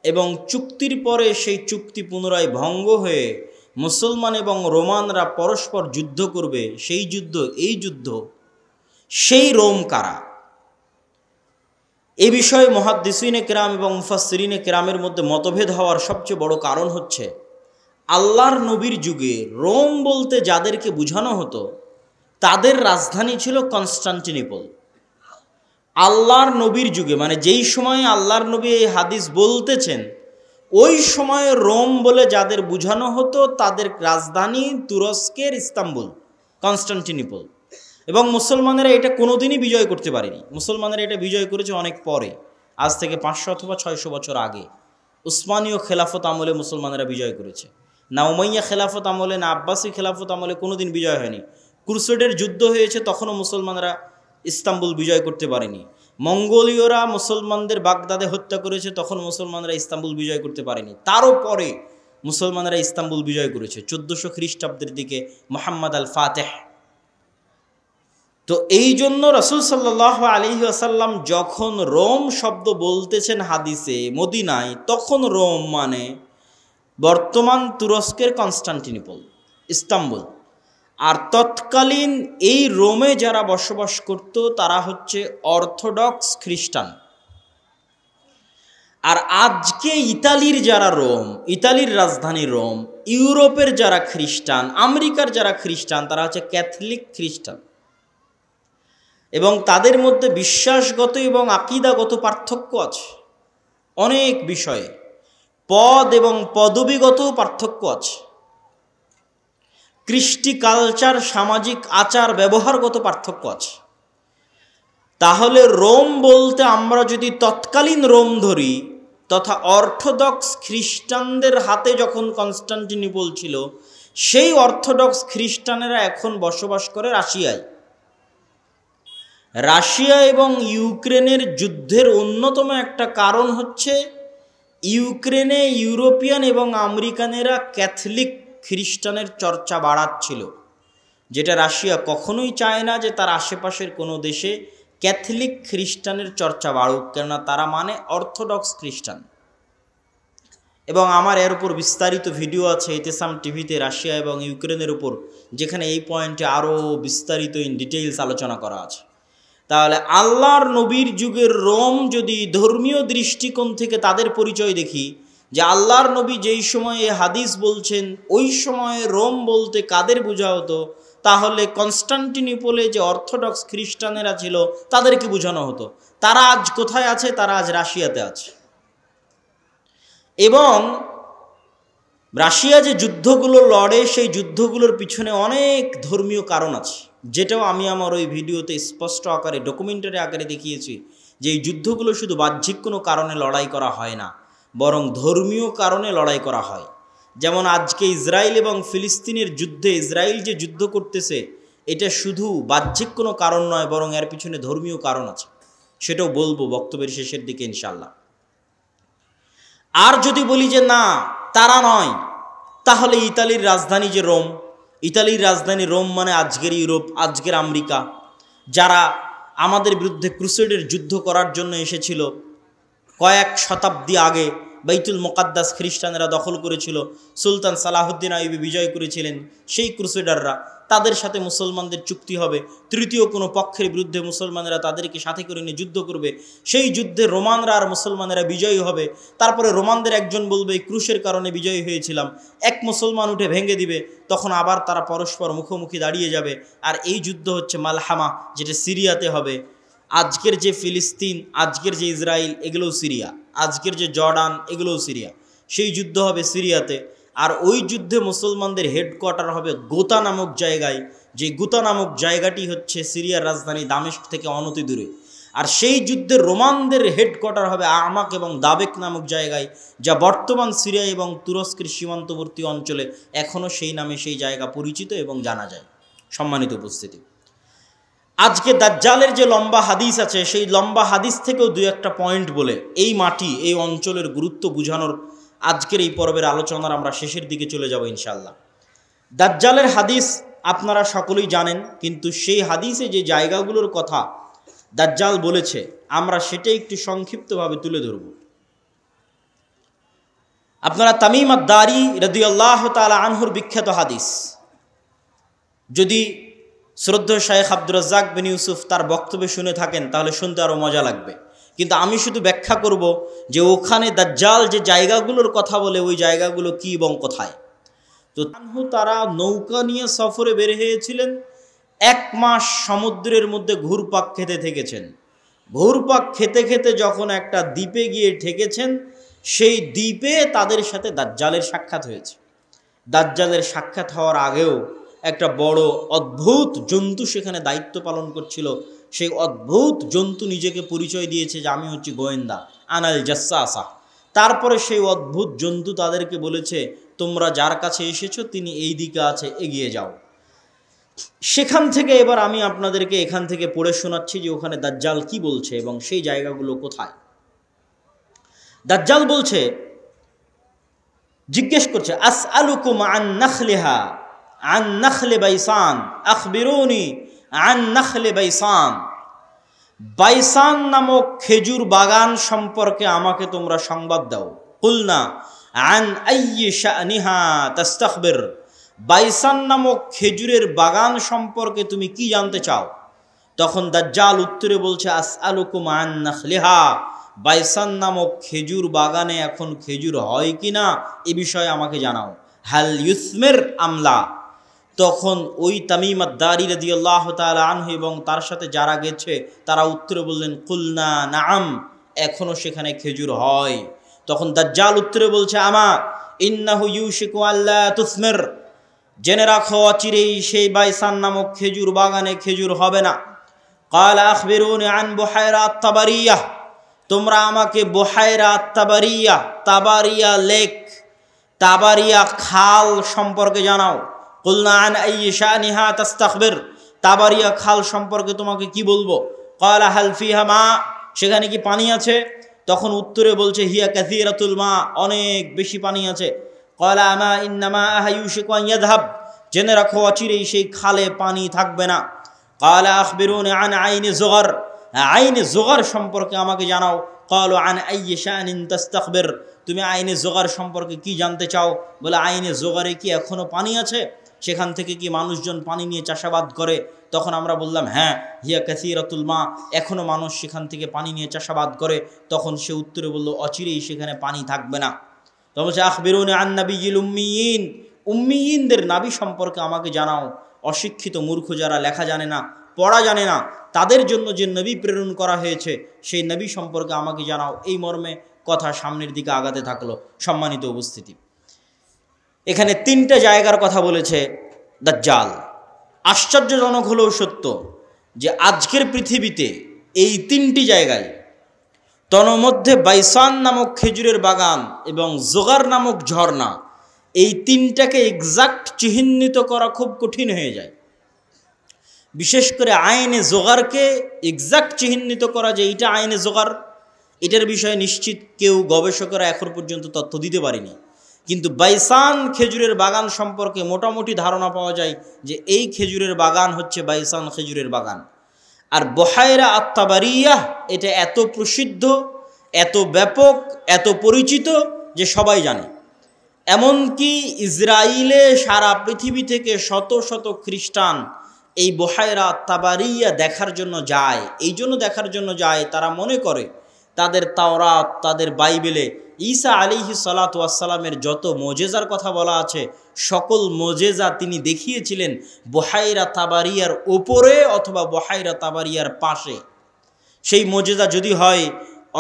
[SPEAKER 1] এবং চুক্তির পরে সেই চুক্তি পুনরায় ভঙ্গ হয়ে মুসলমান এবং রোমানরা পরস্পর যুদ্ধ করবে, সেই যুদ্ধ, এই যুদ্ধ, সেই রোম কারা? এ বিষয়ে মুহাদ্দিসিনে কেরাম এবং মুফাসসিরিনে কেরামের মধ্যে মতভেদ হওয়ার সবচেয়ে বড় কারণ হচ্ছে আল্লাহর নবীর যুগে রোম বলতে যাদেরকে বোঝানো হতো তাদের রাজধানী ছিল কনস্টান্টিনোপল। আল্লাহর নবীর যুগে, মানে যেই সময়ে আল্লাহর নবী এই হাদিস বলতেছেন ওই সময়ে রোম বলে যাদের বোঝানো হতো তাদের রাজধানী তুরস্কের ইস্তাম্বুল, কনস্টান্টিনোপল। এবং মুসলমানেরা এটা কোনোদিনই বিজয় করতে পারেনি। মুসলমানেরা এটা বিজয় করেছে অনেক পরে, আজ থেকে 500 অথবা 600 বছর আগে। উসমানীয় খেলাফত আমলে মুসলমানেরা বিজয় করেছে, না উমাইয়া খেলাফত আমলে, না আব্বাসী খেলাফত আমলে কোনোদিন বিজয় হয়নি। ক্রুসেডের যুদ্ধ হয়েছে, তখনও মুসলমানেরা ইস্তাম্বুল বিজয় করতে পারেনি। মঙ্গোলীয়রা মুসলমানদের বাগদাদে হত্যা করেছে, তখন মুসলমানরা ইস্তাম্বুল বিজয় করতে পারেনি। তারও পরে মুসলমানেরা ইস্তাম্বুল বিজয় করেছে 1400 খ্রিস্টাব্দের দিকে, মুহাম্মদ আল ফাতেহ। তো এই জন্য রাসূল সাল্লাল্লাহু আলাইহি ওয়াসাল্লাম যখন রোম শব্দ বলতেছেন হাদিসে মদিনায়, তখন রোম মানে বর্তমান তুরস্কের কনস্টান্টিনোপল, ইস্তাম্বুল। আর তৎকালীন এই রোমে যারা বসবাস করত তারা হচ্ছে অর্থোডক্স খ্রিস্টান। আর আজকে ইতালির যারা রোম, ইতালির রাজধানী রোম, ইউরোপের যারা খ্রিস্টান, আমেরিকার যারা খ্রিস্টান, তারা হচ্ছে ক্যাথলিক খ্রিস্টান। এবং তাদের মধ্যে বিশ্বাসগত এবং আকীদাগত পার্থক্য আছে অনেক বিষয়ে, পদ এবং পদবীগত পার্থক্য আছে, কৃষ্টি কালচার, সামাজিক আচার ব্যবহারগত পার্থক্য আছে। তাহলে রোম বলতে আমরা যদি তৎকালীন রোম ধরি, তথা অর্থোডক্স খ্রিস্টানদের হাতে যখন কনস্টান্টিনোপল ছিল, সেই অর্থোডক্স খ্রিস্টানেরা এখন বসবাস করে রাশিয়ায়। রাশিয়া এবং ইউক্রেনের যুদ্ধের অন্যতম একটা কারণ হচ্ছে ইউক্রেনে ইউরোপিয়ান এবং আমেরিকানেরা ক্যাথলিক খ্রিস্টানের চর্চা বাড়াচ্ছিল, যেটা রাশিয়া কখনোই চায় না যে তার আশেপাশের কোনো দেশে ক্যাথলিক খ্রিস্টানের চর্চা বাড়ুক, কেননা তারা মানে অর্থোডক্স খ্রিস্টান। এবং আমার এর উপর বিস্তারিত ভিডিও আছে ইতেসাম টিভিতে রাশিয়া এবং ইউক্রেনের উপর, যেখানে এই পয়েন্টে আরও বিস্তারিত ইন ডিটেইলস আলোচনা করা আছে। তাহলে আল্লাহর নবীর যুগের রোম যদি ধর্মীয় দৃষ্টিকোণ থেকে তাদের পরিচয় দেখি, যে আল্লাহর নবী যেই সময়ে হাদিস বলছেন ওই সময়ে রোম বলতে কাদের বোঝা হতো, তাহলে কনস্টান্টিনোপলে যে অর্থোডক্স খ্রিস্টানেরা ছিল তাদেরকে বোঝানো হতো। তারা আজ কোথায় আছে? তারা আজ রাশিয়াতে আছে। এবং রাশিয়া যে যুদ্ধগুলো লড়ে সেই যুদ্ধগুলোর পিছনে অনেক ধর্মীয় কারণ আছে, যেটাও আমি আমার ওই ভিডিওতে স্পষ্ট আকারে ডকুমেন্টারি আকারে দেখিয়েছি যে এই যুদ্ধগুলো শুধু বাহ্যিক কোনো কারণে লড়াই করা হয় না, বরং ধর্মীয় কারণে লড়াই করা হয়। যেমন আজকে ইসরায়েল এবং ফিলিস্তিনের যুদ্ধে ইসরায়েল যে যুদ্ধ করতেছে এটা শুধু বাহ্যিক কোনো কারণ নয়, বরং এর পিছনে ধর্মীয় কারণ আছে, সেটাও বলবো বক্তব্যের শেষের দিকে ইনশাল্লাহ। আর যদি বলি যে না তারা নয়, তাহলে ইতালির রাজধানী যে রোম, ইতালির রাজধানী রোম মানে আজকের ইউরোপ, আজকের আমেরিকা, যারা আমাদের বিরুদ্ধে ক্রুসেডের যুদ্ধ করার জন্য এসেছিল কয়েক শতাব্দী আগে, বাইতুল মুকাদ্দাস খ্রিস্টানেরা দখল করেছিল, সুলতান সালাহুদ্দিন আইয়ুবী বিজয় করেছিলেন, সেই ক্রুসেডাররা, তাদের সাথে মুসলমানদের চুক্তি হবে, তৃতীয় কোনো পক্ষের বিরুদ্ধে মুসলমানেরা তাদেরকে সাথে করে নিয়ে যুদ্ধ করবে, সেই যুদ্ধে রোমানরা আর মুসলমানেরা বিজয়ী হবে। তারপরে রোমানদের একজন বলবে এই ক্রুশের কারণে বিজয়ী হয়েছিলাম, এক মুসলমান উঠে ভেঙে দিবে, তখন আবার তারা পরস্পর মুখোমুখি দাঁড়িয়ে যাবে। আর এই যুদ্ধ হচ্ছে মালহামা, যেটা সিরিয়াতে হবে। আজকের যে ফিলিস্তিন, আজকের যে ইসরায়েল, এগুলোও সিরিয়া, আজকের যে জর্ডান, এগুলোও সিরিয়া, সেই যুদ্ধ হবে সিরিয়াতে। আর ওই যুদ্ধে মুসলমানদের হেডকোয়ার্টার হবে গোতা নামক জায়গায়, যে গোতা নামক জায়গাটি হচ্ছে সিরিয়ার রাজধানী দামেস্ক থেকে অনতি দূরে। আর সেই যুদ্ধে রোমানদের হেডকোয়ার্টার হবে আমাক এবং দাবেক নামক জায়গায়, যা বর্তমান সিরিয়া এবং তুরস্কের সীমান্তবর্তী অঞ্চলে এখনও সেই নামে সেই জায়গা পরিচিত এবং জানা যায়। সম্মানিত উপস্থিতি, আজকে দাজ্জালের যে লম্বা হাদিস আছে সেই লম্বা হাদিস থেকেও দুই একটা পয়েন্ট বলে এই মাটি, এই অঞ্চলের গুরুত্ব বোঝানোর আজকের এই পর্বের আলোচনার আমরা শেষের দিকে চলে যাব ইনশাআল্লাহ। দাজ্জালের হাদিস আপনারা সকলেই জানেন, কিন্তু সেই হাদিসে যে জায়গাগুলোর কথা দাজ্জাল বলেছে আমরা সেটাই একটু সংক্ষিপ্তভাবে তুলে ধরব। আপনারা তামিম আদ-দারি রাদিয়াল্লাহু তাআলা আনহুর বিখ্যাত হাদিস, যদি শ্রদ্ধেয় শায়েখ আব্দুর রাজ্জাক বিন ইউসুফ তার বক্তব্য শুনে থাকেন তাহলে শুনতে আরও মজা লাগবে, কিন্তু আমি শুধু ব্যাখ্যা করব যে ওখানে দাজ্জাল যে জায়গাগুলোর কথা বলে ওই জায়গাগুলো কি এবং কোথায়। তো তারা নৌকা নিয়ে সফরে বের হয়েছিলেন, 1 মাস সমুদ্রের মধ্যে ঘুরপাক খেতে থেকেছেন। ঘুরপাক খেতে খেতে যখন একটা দ্বীপে গিয়ে ঠেকেছেন, সেই দ্বীপে তাদের সাথে দাজ্জালের সাক্ষাৎ হয়েছে। দাজ্জালের সাক্ষাৎ হওয়ার আগেও একটা বড় অদ্ভুত জন্তু সেখানে দায়িত্ব পালন করছিল। সেই অদ্ভুত জন্তু নিজেকে পরিচয় দিয়েছে যে আমি হচ্ছি গোয়েন্দা, আনাল জাসাসা। তারপরে সেই অদ্ভুত জন্তু তাদেরকে বলেছে তোমরা যার কাছে এসেছো তিনি এই দিকে আছে, এগিয়ে যাও। সেখান থেকে এবার আমি আপনাদেরকে এখান থেকে পড়ে শোনাচ্ছি যে ওখানে দাজ্জাল কি বলছে এবং সেই জায়গাগুলো কোথায়। দাজ্জাল বলছে, জিজ্ঞেস করছে, আসআলুকুম আন নাখলিহা আন নাখলে বাইসান আখবিরুনি আন নাখলে বাইসান। বাইসান নামক খেজুর বাগান সম্পর্কে আমাকে তোমরা সংবাদ দাও। কুলনা আন আইয়ি শানিহা তাস্তাখবির। বাইসান নামক খেজুরের বাগান সম্পর্কে তুমি কি জানতে চাও? তখন দাজ্জাল উত্তরে বলছে, আসআলুকুম আন নাখলিহা। বাইসান নামক খেজুর বাগানে এখন খেজুর হয় কিনা এ বিষয়ে আমাকে জানাও। হাল ইউসমির আমলা। তখন ওই তামিম আদ-দারি রাদিয়াল্লাহু তাআলা আনহু এবং তার সাথে যারা গেছে তারা উত্তরে বললেন, কুলনা নাআম, এখনো সেখানে খেজুর হয়। তখন দাজ্জাল উত্তরে বলছে, আমা ইন্নাহু ইউশিকু আল্লা তুসমির। জেনে রাখো অচিরেই সেই বাইসান নামক খেজুর বাগানে খেজুর হবে না। ক্বালা আখবিরুনি আন বুহায়রা আত-তাবারিয়া। তোমরা আমাকে বুহায়রা আত-তাবারিয়া, তাবারিয়া লেক, তাবারিয়া খাল সম্পর্কে জানাও। কুলনা আন আইয়ি শানিহা তাস্তাখবির। তাবারিয়া খাল সম্পর্কে তোমাকে কি বলবো? ক্বালা হাল ফিহা মা। সেখানে কি পানি আছে? তখন উত্তরে বলছে, হিয়া কাসীরাতুল মা, অনেক বেশি পানি আছে। ক্বালা আমা ইন্নামা ইউশিকু আন ইয়াযহাব। জেনে রাখো অচিরেই সেই খালে পানি থাকবে না। ক্বালা আখবিরুনি আন আইনি যুগার। আইনে যুগার সম্পর্কে আমাকে জানাও। ক্বালু আন আইয়ি শানিন তাস্তাখবির। তুমি আইনে যুগার সম্পর্কে কি জানতে চাও? বলে আইনে যুগারে কি এখনো পানি আছে? সেখান থেকে কি মানুষজন পানি নিয়ে চাষাবাদ করে? তখন আমরা বললাম, হ্যাঁ, হিয়া কাসীরাতুল মা, এখনো মানুষ সেখান থেকে পানি নিয়ে চাষাবাদ করে। তখন সে উত্তরে বলল, অচিরেই সেখানে পানি থাকবে না। তখন বলছে, আখবিরুনি আন নাবিয়্যিল উম্মিয়িন। উম্মিয়িনদের নাবী সম্পর্কে আমাকে জানাও। অশিক্ষিত মূর্খ যারা লেখা জানে না, পড়া জানে না, তাদের জন্য যে নবী প্রেরণ করা হয়েছে সেই নবী সম্পর্কে আমাকে জানাও। এই মর্মে কথা সামনের দিকে আগাতে থাকলো। সম্মানিত উপস্থিতি, এখানে 3টা জায়গার কথা বলেছে দাজ্জাল। আশ্চর্যজনক হলেও সত্য যে আজকের পৃথিবীতে এই 3টি জায়গায়, তন্মধ্যে বাইসান নামক খেজুরের বাগান এবং জোগার নামক ঝর্ণা, এই 3টাকে এক্সাক্ট চিহ্নিত করা খুব কঠিন হয়ে যায়। বিশেষ করে আইনে জোগারকে এক্সাক্ট চিহ্নিত করা যে এইটা আইনে জোগার, এটার বিষয়ে নিশ্চিত কেউ গবেষকরা এখন পর্যন্ত তথ্য দিতে পারেনি। কিন্তু বাইসান খেজুরের বাগান সম্পর্কে মোটামুটি ধারণা পাওয়া যায় যে এই খেজুরের বাগান হচ্ছে বাইসান খেজুরের বাগান। আর বহায়রা আত্তাবারিয়াহ এটা এত প্রসিদ্ধ, এত ব্যাপক, এত পরিচিত যে সবাই জানে। এমনকি ইসরায়েলে সারা পৃথিবী থেকে শত শত খ্রিস্টান এই বহায়রা আত্তাবারিয়া দেখার জন্য যায়। এই জন্য দেখার জন্য যায়, তারা মনে করে তাদের তাওরাত, তাদের বাইবেলে ঈসা আলাইহিস সালাতু ওয়াস সালামের যত মোজেজার কথা বলা আছে, সকল মোজেজা তিনি দেখিয়েছিলেন বহায়রা তাবারিয়ার ওপরে অথবা বহায়রা তাবারিয়ার পাশে। সেই মোজেজা যদি হয়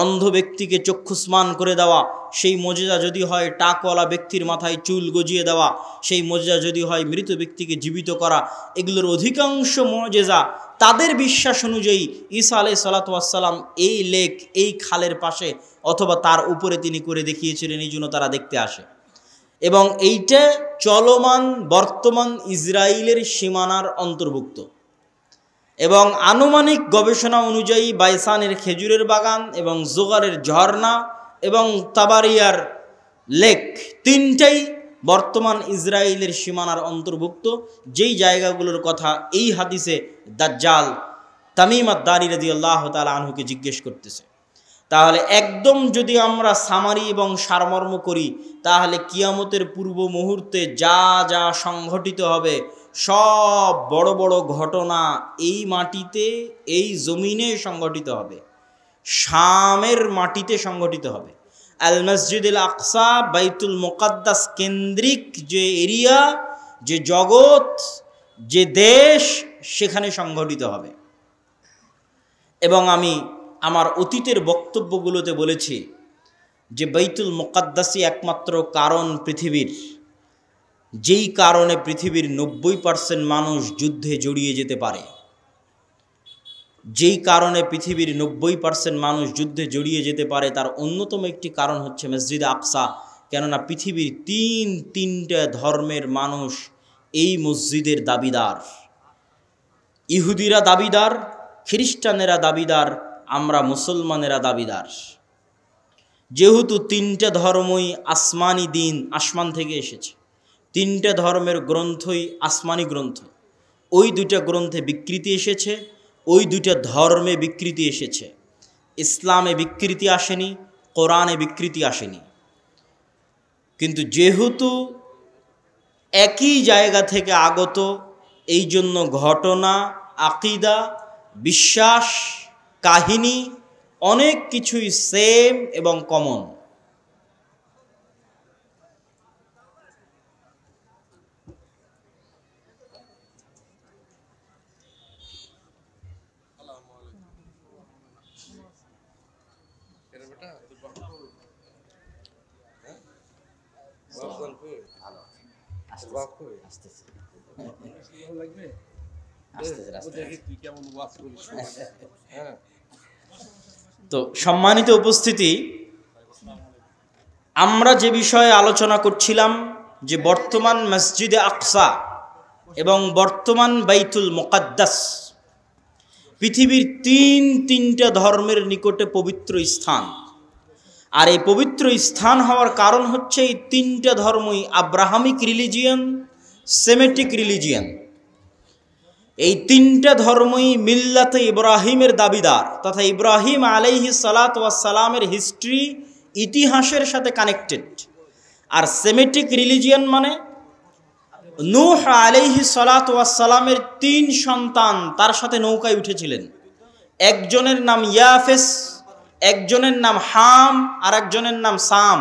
[SPEAKER 1] অন্ধ ব্যক্তিকে চক্ষুস্মান করে দেওয়া, সেই মোজেজা যদি হয় টাকওয়ালা ব্যক্তির মাথায় চুল গজিয়ে দেওয়া, সেই মোজেজা যদি হয় মৃত ব্যক্তিকে জীবিত করা, এগুলোর অধিকাংশ মোজেজা তাদের বিশ্বাস অনুযায়ী ঈসা আলাইহিস সালাতু ওয়াস সালাম এই লেক, এই খালের পাশে অথবা তার উপরে তিনি করে দেখিয়েছিলেন, এই জন্য তারা দেখতে আসে। এবং এইটা চলমান বর্তমান ইসরায়েলের সীমানার অন্তর্ভুক্ত। এবং আনুমানিক গবেষণা অনুযায়ী বাইসানের খেজুরের বাগান এবং জোগারের ঝর্ণা এবং তাবারিয়ার লেক 3টাই বর্তমান ইসরায়েলের সীমানার অন্তর্ভুক্ত, যেই জায়গাগুলোর কথা এই হাদিসে দাজ্জাল তামিম আদ-দারি রাদিয়াল্লাহু তাআলা আনহুকে জিজ্ঞেস করতেছে। তাহলে একদম যদি আমরা সামারি এবং সারমর্ম করি, তাহলে কিয়ামতের পূর্ব মুহূর্তে যা যা সংঘটিত হবে সব বড় বড় ঘটনা এই মাটিতে, এই জমিনে সংঘটিত হবে, শামের মাটিতে সংঘটিত হবে। আল মসজিদুল আকসা, বাইতুল মুকাদ্দাস কেন্দ্রিক যে এরিয়া, যে জগৎ, যে দেশ, সেখানে সংঘটিত হবে। এবং আমি আমার অতীতের বক্তব্যগুলোতে বলেছি যে বাইতুল মুকাদ্দাসই একমাত্র কারণ পৃথিবীর, যেই কারণে পৃথিবীর 90% মানুষ যুদ্ধে জড়িয়ে যেতে পারে, যেই কারণে পৃথিবীর 90% মানুষ যুদ্ধে জড়িয়ে যেতে পারে, তার অন্যতম একটি কারণ হচ্ছে মসজিদ আকসা। কেননা পৃথিবীর তিনটা ধর্মের মানুষ এই মসজিদের দাবিদার। ইহুদিরা দাবিদার, খ্রিস্টানেরা দাবিদার, আমরা মুসলমানেরা দাবিদার। যেহেতু 3টা ধর্মই আসমানি দিন, আসমান থেকে এসেছে, 3টা ধর্মের গ্রন্থই আসমানি গ্রন্থ, ওই 2টা গ্রন্থে বিকৃতি এসেছে, ওই 2টা ধর্মে বিকৃতি এসেছে। ইসলামে বিকৃতি আসেনি, কোরআনে বিকৃতি আসেনি। কিন্তু যেহেতু একই জায়গা থেকে আগত, এই জন্য ঘটনা, আকিদা, বিশ্বাস, কাহিনী অনেক কিছুই সেম এবং কমন। তো সম্মানিত উপস্থিতি, আমরা যে বিষয়ে আলোচনা করছিলাম যে বর্তমান মসজিদে আকসা এবং বর্তমান বাইতুল মুকাদ্দাস পৃথিবীর তিনটা ধর্মের নিকটে পবিত্র স্থান। আর এই পবিত্র স্থান হওয়ার কারণ হচ্ছে এই 3টা ধর্মই আব্রাহামিক রিলিজিয়ান, সেমেটিক রিলিজিয়ান। এই 3টা ধর্মই মিল্লাতে ইব্রাহিমের দাবিদার, তথা ইব্রাহিম আলাইহিস সালাতু ওয়াস সালামের হিস্ট্রি, ইতিহাসের সাথে কানেক্টেড। আর সেমেটিক রিলিজিয়ান মানে নূহ আলাইহিস সালাতু ওয়াস সালামের 3 সন্তান তার সাথে নৌকায় উঠেছিলেন। একজনের নাম ইয়াফেস, একজনের নাম হাম, আর একজনের নাম সাম।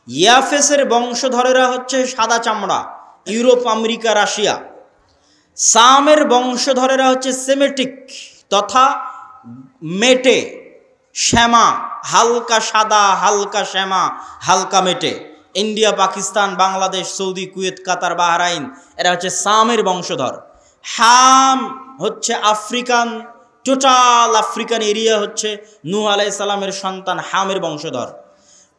[SPEAKER 1] ইয়াফেসের বংশধরেরা হচ্ছে সাদা চামড়া, ইউরোপ, আমেরিকা, রাশিয়া। সামের বংশধরেরা হচ্ছে সেমেটিক তথা মেটে, শ্যামা, হালকা সাদা, হালকা শ্যামা, হালকা মেটে। India, Pakistan, Bangladesh, Saudi, Kuwait, Qatar, Bahrain, এরা হচ্ছে সামের বংশধর। হাম হচ্ছে আফ্রিকান, টোটাল আফ্রিকান এরিয়া হচ্ছে নূহ আলাইহিস সালামের সন্তান হামের বংশধর।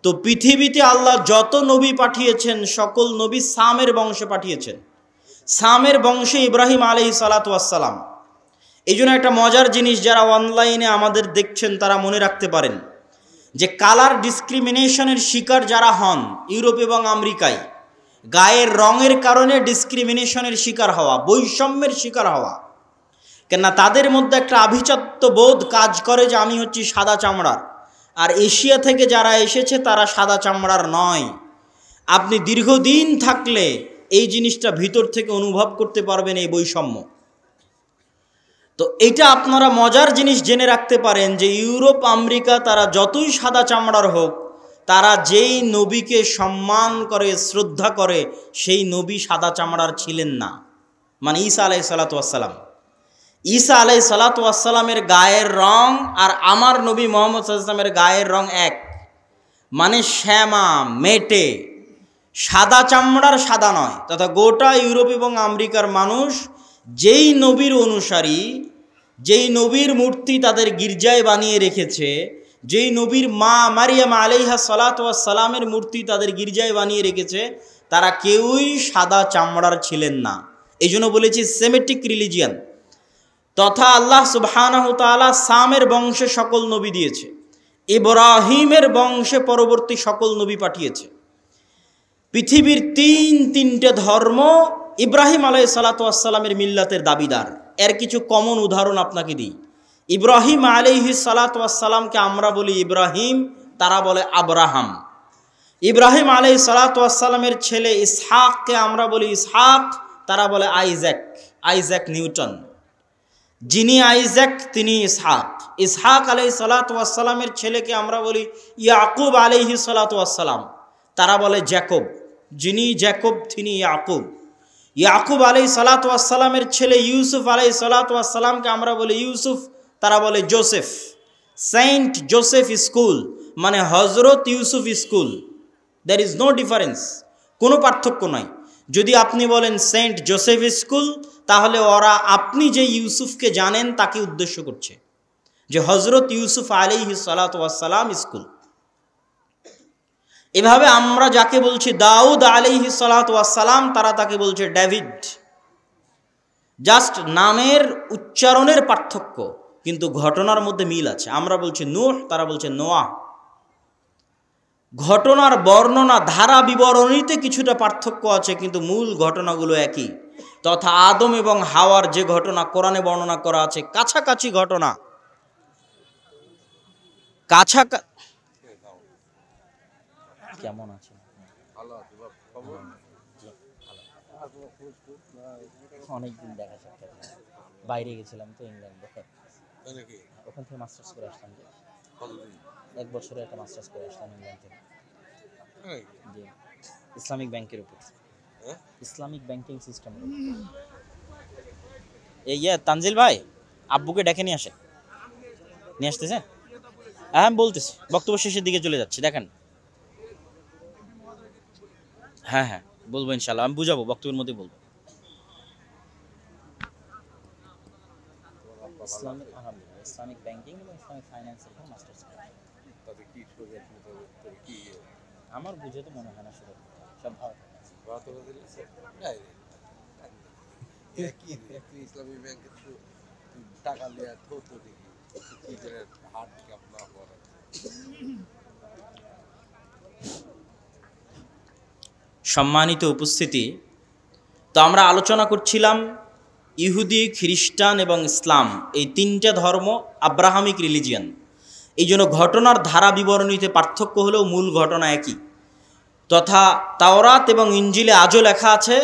[SPEAKER 1] তো পৃথিবীতে আল্লাহ যত নবী পাঠিয়েছেন সকল নবী সামের বংশে পাঠিয়েছেন। সামের বংশে ইব্রাহিম আলাইহিস সালাতু ওয়াস সালাম। এই জন্য একটা মজার জিনিস, যারা অনলাইনে আমাদের দেখছেন তারা মনে রাখতে পারেন যে কালার ডিসক্রিমিনেশনের শিকার যারা হন ইউরোপ এবং আমেরিকায়, গায়ের রঙের কারণে ডিসক্রিমিনেশনের শিকার হওয়া, বৈষম্যের শিকার হওয়া, কেননা তাদের মধ্যে একটা আভিজাত্য বোধ কাজ করে যে আমি হচ্ছি সাদা চামড়ার, আর এশিয়া থেকে যারা এসেছে তারা সাদা চামড়ার নয়। আপনি দীর্ঘদিন থাকলে এই জিনিসটা ভিতর থেকে অনুভব করতে পারবেন, এই বৈষম্য। তো এইটা আপনারা মজার জিনিস জেনে রাখতে পারেন যে ইউরোপ, আমেরিকা তারা যতই সাদা চামড়ার হোক, তারা যেই নবীকে সম্মান করে, শ্রদ্ধা করে, সেই নবী সাদা চামড়ার ছিলেন না। মানে ঈসা আলাইহিস সালাতু ওয়াস সালাম, ঈসা আলাইহিস সালাতু ওয়াস সালামের গায়ের রং আর আমার নবী মুহাম্মদ সাল্লাল্লাহু আলাইহি ওয়াসাল্লামের গায়ের রং এক, মানে শ্যামা, মেটে, সাদা চামড়ার সাদা নয়। তথা গোটা ইউরোপ এবং আমেরিকার মানুষ যেই নবীর অনুসারী, যেই নবীর মূর্তি তাদের গির্জায় বানিয়ে রেখেছে, যেই নবীর মা মারিয়াম আলাইহা সালাতু ওয়াস সালামের মূর্তি তাদের গির্জায় বানিয়ে রেখেছে, তারা কেউই সাদা চামড়ার ছিলেন না। এই জন্য বলেছি সেমেটিক রিলিজিয়ান। তথা আল্লাহ সুবহানাহু তাআলা সামের বংশে সকল নবী দিয়েছে, ইব্রাহিমের বংশে পরবর্তী সকল নবী পাঠিয়েছে। পৃথিবীর তিনটে ধর্ম ইব্রাহিম আলাইহিস সালাতু ওয়াস সালামের মিল্লাতের দাবিদার। এর কিছু কমন উদাহরণ আপনাকে দিই। ইব্রাহিম আলাইহিস সালাতু ওয়াস সালামকে আমরা বলি ইব্রাহিম, তারা বলে আব্রাহাম। ইব্রাহিম আলাইহিস সালাতু ওয়াস সালামের ছেলে ইসহাককে আমরা বলি ইসহাক, তারা বলে আইজ্যাক, আইজ্যাক নিউটন। যিনি আইজ্যাক তিনি ইসহাক। ইসহাক আলাইহিস সালাতু ওয়াস সালামের ছেলেকে আমরা বলি ইয়াকুব আলাইহিস সালাতু ওয়াস সালাম, তারা বলে জ্যাকব। যিনি জ্যাকব তিনি ইয়াকুব। ইয়াকুব আলাইহিস সালাতু ওয়াস সালামের ছেলে ইউসুফ আলাইহিস সালাতু ওয়াস সালামকে আমরা বলি ইউসুফ, তারা বলে জোসেফ। সেন্ট জোসেফ স্কুল মানে Hazrat Yusuf school, there is no difference, কোনো পার্থক্য নাই। যদি আপনি বলেন সেন্ট জোসেফ স্কুল, তাহলে ওরা আপনি যে ইউসুফকে জানেন তাকে উদ্দেশ্য করছে, যে হজরত ইউসুফ আলাইহিস সালাতু ওয়াস সালাম স্কুল। এভাবে আমরা যাকে বলছি দাউদ আলাইহিস সালাতু ওয়াস সালাম, তারা তাকে বলছে ডেভিড। জাস্ট নামের উচ্চারণের পার্থক্য, কিন্তু ঘটনার মধ্যে মিল আছে। আমরা বলছি নূহ, তারা বলছে নোয়াহ। ঘটনার বর্ণনা ধারা বিবরণীতে কিছুটা পার্থক্য আছে, কিন্তু মূল ঘটনাগুলো একই। তথা আদম এবং হাওয়ার যে ঘটনা কোরআনে বর্ণনা করা আছে, কাছাকাছি ঘটনা, কেমন আছে? অনেকদিন দেখা সাক্ষাৎ, বাইরে গেছিলাম তো ইংল্যান্ডে, ওখান থেকে মাস্টার্স করে আসলাম। 1 বছরে একটা মাস্টার্স করে আসলাম ইংল্যান্ড থেকে। জি, ইসলামিক ব্যাংকের উপর, ইসলামিক ব্যাংকিং সিস্টেম। এই তানজিল ভাই, আব্বুকে ডেকে নিয়ে আসেন, নিয়ে আসতেছেন? হ্যাঁ বলতেছি, বক্তব্য শেষের দিকে চলে যাচ্ছে, দেখেন। হ্যাঁ হ্যাঁ বলবো ইনশাল্লাহ, আমি বুঝাবো, বক্তব্যের মধ্যে বলবো। ইসলামিক, আলহামদুলিল্লাহ, ইসলামিক ব্যাংকিং এবং ইসলামিক ফাইন্যান্সের উপর মাস্টার্স। আমার বুঝে তো মনে হয় না সেটা সব ভালো।
[SPEAKER 2] ইসলামিক ব্যাংকে টাকা নেওয়া তো দেখি হাট কাপড় পরে।
[SPEAKER 1] সম্মানিত উপস্থিতি, তো আমরা আলোচনা করছিলাম ইহুদি, খ্রিস্টান এবং ইসলাম, এই তিনটা ধর্ম আব্রাহামিক রিলিজিয়ান। এই জন্য ঘটনার ধারা বিবরণীতে পার্থক্য হলেও মূল ঘটনা একই। তথা তাওরাত এবং ইঞ্জিলে আজও লেখা আছে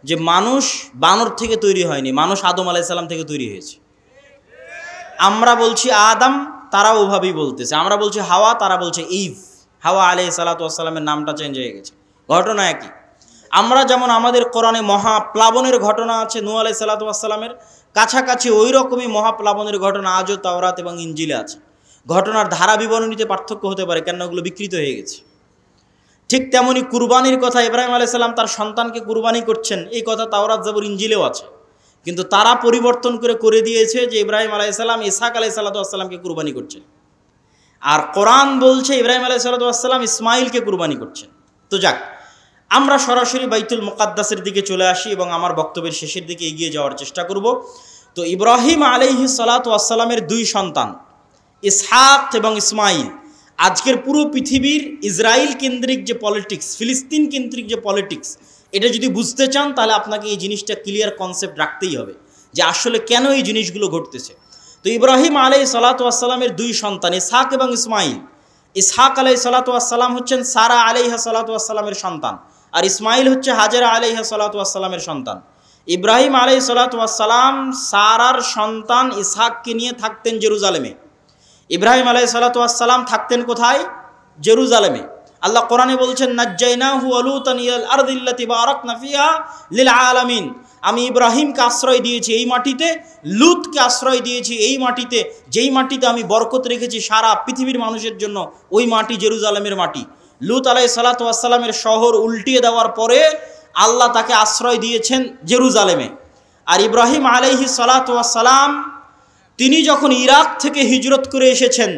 [SPEAKER 1] যে মানুষ বানর থেকে তৈরি হয়নি, মানুষ আদম আলাইহিস সালাম থেকে তৈরি হয়েছে। আমরা বলছি আদম, তারা ওভাবেই বলতেছে। আমরা বলছি হাওয়া, তারা বলছে ইভ। হাওয়া আলাইহিস সালাতু ওয়াস সালামের নামটা চেঞ্জ হয়ে গেছে, ঘটনা একই। আমরা যেমন আমাদের কোরআনে মহাপ্লাবনের ঘটনা আছে নূহ আলাইহিস সালাতু ওয়াস সালামের, কাছাকাছি ওই রকমই মহাপ্লাবনের ঘটনা আজও তাওরাত এবং ইনজিলে আছে। ঘটনার ধারা বিবরণীতে পার্থক্য হতে পারে, কেন ওগুলো বিকৃত হয়ে গেছে। ঠিক তেমনি কুরবানির কথা, ইব্রাহিম আলাইহিস সালাম তার সন্তানকে কুরবানি করছেন, এই কথা তাওরাত জাবুর ইনজিলেও আছে, কিন্তু তারা পরিবর্তন করে দিয়েছে যে ইব্রাহিম আলাইহিস সালাম ইসহাক আলাইহিস সালাতু ওয়াস সালামকে কুরবানি করছেন, আর কোরআন বলছে ইব্রাহিম আলাইহিস সালাতু ওয়াস সালাম ইসমাইলকে কুরবানি করছেন। তো যাক, আমরা সরাসরি বাইতুল মুকাদ্দাসের দিকে চলে আসি এবং আমার বক্তব্যের শেষের দিকে এগিয়ে যাওয়ার চেষ্টা করব। তো ইব্রাহিম আলাইহিস সালাতু ওয়াস সালামের দুই সন্তান ইসহাক এবং ইসমাইল, আজকের পুরো পৃথিবীর ইসরায়েল কেন্দ্রিক যে পলিটিক্স, ফিলিস্তিন কেন্দ্রিক যে পলিটিক্স, এটা যদি বুঝতে চান তাহলে আপনাকে এই জিনিসটা ক্লিয়ার কনসেপ্ট রাখতেই হবে যে আসলে কেন এই জিনিসগুলো ঘটতেছে। তো ইব্রাহিম আলাইহিস সালাতু ওয়াস সালামের দুই সন্তান ইসহাক এবং ইসমাইল। ইসহাক আলাইহিস সালাতু ওয়াস সালাম হচ্ছেন সারা আলাইহা সালাতু ওয়াস সালামের সন্তান, আর ইসমাইল হচ্ছে হাজেরা আলাইহা সালাতু ওয়াস সালামের সন্তান। ইব্রাহিম আলাইহিস সালাতু ওয়াস সালাম সারার সন্তান ইসহাককে নিয়ে থাকতেন জেরুজালেমে। ইব্রাহিম আলাইহিস সালাতু ওয়াস সালাম থাকতেন কোথায়? জেরুজালেমে। আল্লাহ কোরআনে বলছেন নাজ্জাইনাহু ওয়া লূতান ইলাল আরদিল্লাতী বারাকনা ফিহা লিল আলামিন। আমি ইব্রাহিমকে আশ্রয় দিয়েছি এই মাটিতে, লূতকে আশ্রয় দিয়েছি এই মাটিতে, যেই মাটিতে আমি বরকত রেখেছি সারা পৃথিবীর মানুষের জন্য, ওই মাটি জেরুজালেমের মাটি। লূত আলাইহিস সালাতু ওয়াস সালামের শহর উল্টিয়ে দেওয়ার পরে আল্লাহ তাকে আশ্রয় দিয়েছেন জেরুজালেমে। আর ইব্রাহিম আলাইহিস সালাতু ওয়াস সালাম তিনি যখন ইরাক থেকে হিজরত করে এসেছেন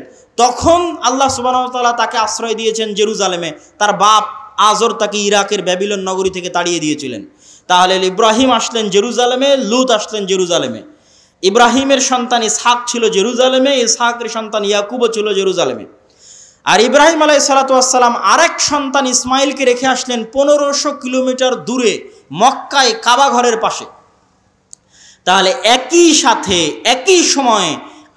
[SPEAKER 1] তখন আল্লাহ সুবহানাহু ওয়া তাআলা তাকে আশ্রয় দিয়েছেন জেরুজালেমে। তার বাপ আজর তাকে ইরাকের ব্যাবিলন নগরী থেকে তাড়িয়ে দিয়েছিলেন। তাহলে ইব্রাহিম আসলেন জেরুজালেমে, লূত আসলেন জেরুজালেমে। ইব্রাহিমের সন্তান ইসহাক ছিল জেরুজালেমে, ইসহাকের সন্তান ইয়াকুবও ছিল জেরুজালেমে। আর ইব্রাহিম আলাইহিস সালাতু ওয়াস সালাম আরেক সন্তান ইসমাইলকে রেখে আসলেন 1500 কিলোমিটার দূরে মক্কায় কাবা ঘরের পাশে। তাহলে একই সাথে একই সময়ে